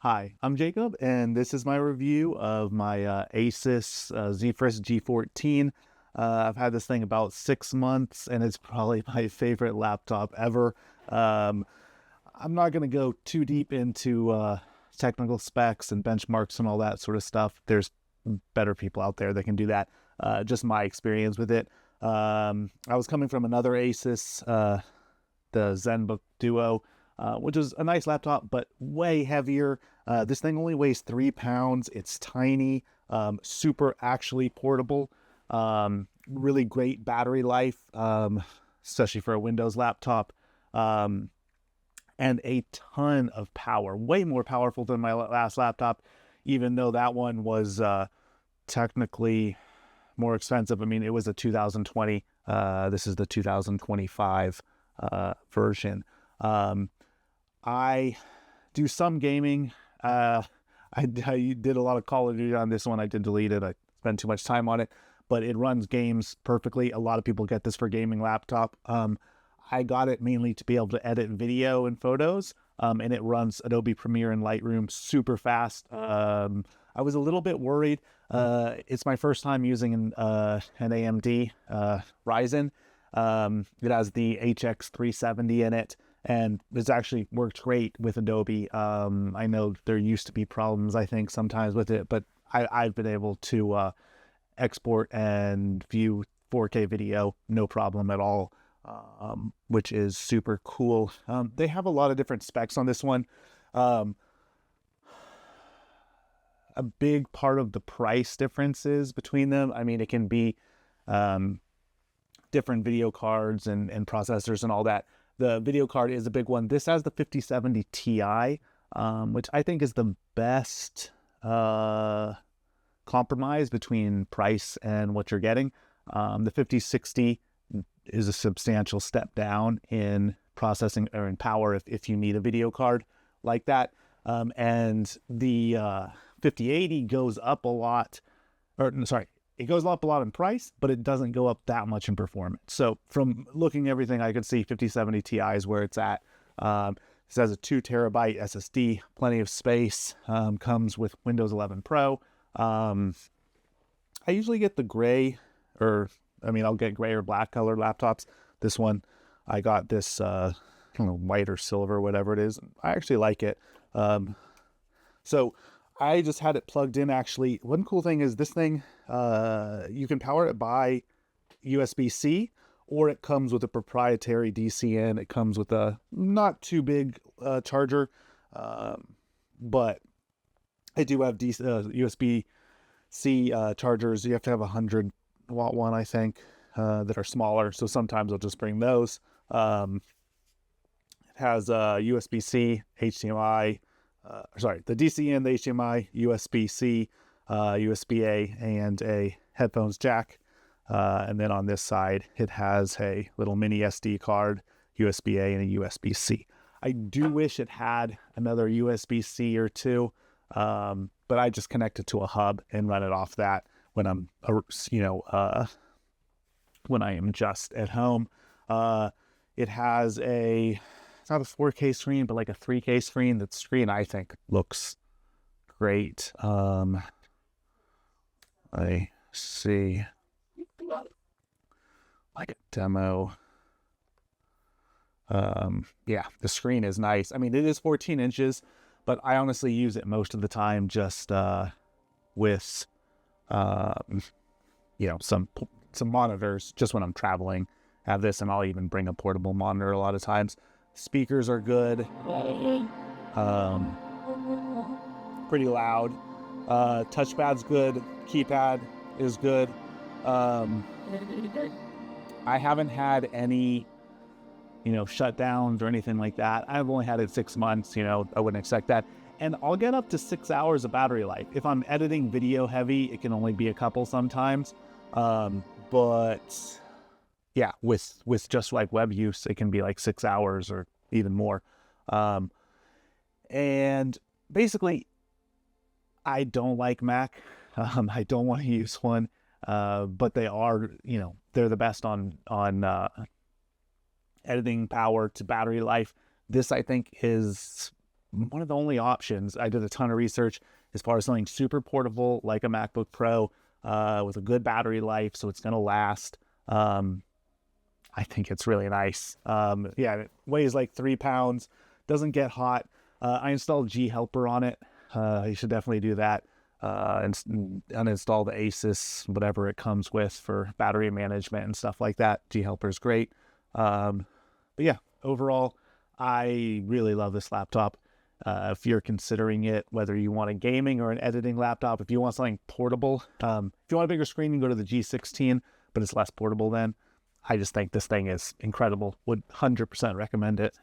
Hi, I'm Jacob, and this is my review of my Asus Zephyrus G14. I've had this thing about 6 months, and it's probably my favorite laptop ever. Um, I'm not going to go too deep into technical specs and benchmarks and all that sort of stuff. There's better people out there that can do that. Just my experience with it. I was coming from another Asus, the ZenBook Duo, which is a nice laptop, but way heavier. This thing only weighs 3 pounds. It's tiny, super actually portable, really great battery life, especially for a Windows laptop, and a ton of power, way more powerful than my last laptop, even though that one was technically more expensive. I mean, it was a 2020. This is the 2025 version. I do some gaming. I did a lot of Call of Duty on this one. I did delete it. I spent too much time on it, but it runs games perfectly. A lot of people get this for gaming laptop. I got it mainly to be able to edit video and photos, and it runs Adobe Premiere and Lightroom super fast. I was a little bit worried. It's my first time using an AMD Ryzen. It has the HX370 in it, and it's actually worked great with Adobe. I know there used to be problems, I think, sometimes with it, but I've been able to export and view 4K video, no problem at all, which is super cool. They have a lot of different specs on this one. A big part of the price differences between them, I mean, it can be different video cards and processors and all that. The video card is a big one. This has the 5070 Ti, which I think is the best compromise between price and what you're getting. The 5060 is a substantial step down in processing or in power if you need a video card like that. And the 5080 goes up a lot, it goes up a lot in price, but it doesn't go up that much in performance. So from looking at everything, I could see 5070 Ti is where it's at. This has a 2 terabyte SSD, plenty of space, comes with Windows 11 Pro. I usually get the gray, I'll get gray or black colored laptops. This one, I got this, I don't know, white or silver, whatever it is. I actually like it. So I just had it plugged in. Actually, one cool thing is this thing, you can power it by USB-C, or it comes with a proprietary DCN. It comes with a not too big charger, but I do have USB-C chargers. You have to have a 100-watt one, I think, that are smaller. So sometimes I'll just bring those. It has USB-C, HDMI, the DCN, the HDMI, USB-C, USB-A, and a headphones jack. And then on this side, it has a little mini SD card, USB-A, and a USB-C. I do wish it had another USB-C or two, but I just connect it to a hub and run it off that when I'm, when I am just at home. It has it's not a 4K screen, but like a 3K screen. That screen, I think, looks great. I see like a demo. Yeah, the screen is nice. I mean, it is 14 inches, but I honestly use it most of the time just with some monitors, just when I'm traveling. I have this, and I'll even bring a portable monitor a lot of times. Speakers are good, pretty loud. Touchpad's good, keypad is good. I haven't had any, shutdowns or anything like that. I've only had it 6 months, I wouldn't expect that. And I'll get up to 6 hours of battery life. If I'm editing video heavy, it can only be a couple sometimes. But yeah, with just like web use, it can be like 6 hours or even more. And basically, I don't like Mac. I don't want to use one, but they are, they're the best on editing power to battery life. This, I think, is one of the only options. I did a ton of research as far as something super portable like a MacBook Pro with a good battery life, so it's going to last. I think it's really nice. Yeah, it weighs like 3 pounds, doesn't get hot. I installed G-Helper on it. You should definitely do that. And uninstall the Asus, whatever it comes with for battery management and stuff like that. G-Helper is great. But yeah, overall, I really love this laptop. If you're considering it, whether you want a gaming or an editing laptop, if you want something portable, if you want a bigger screen, you can go to the G16, but it's less portable then. I just think this thing is incredible. Would 100% recommend it.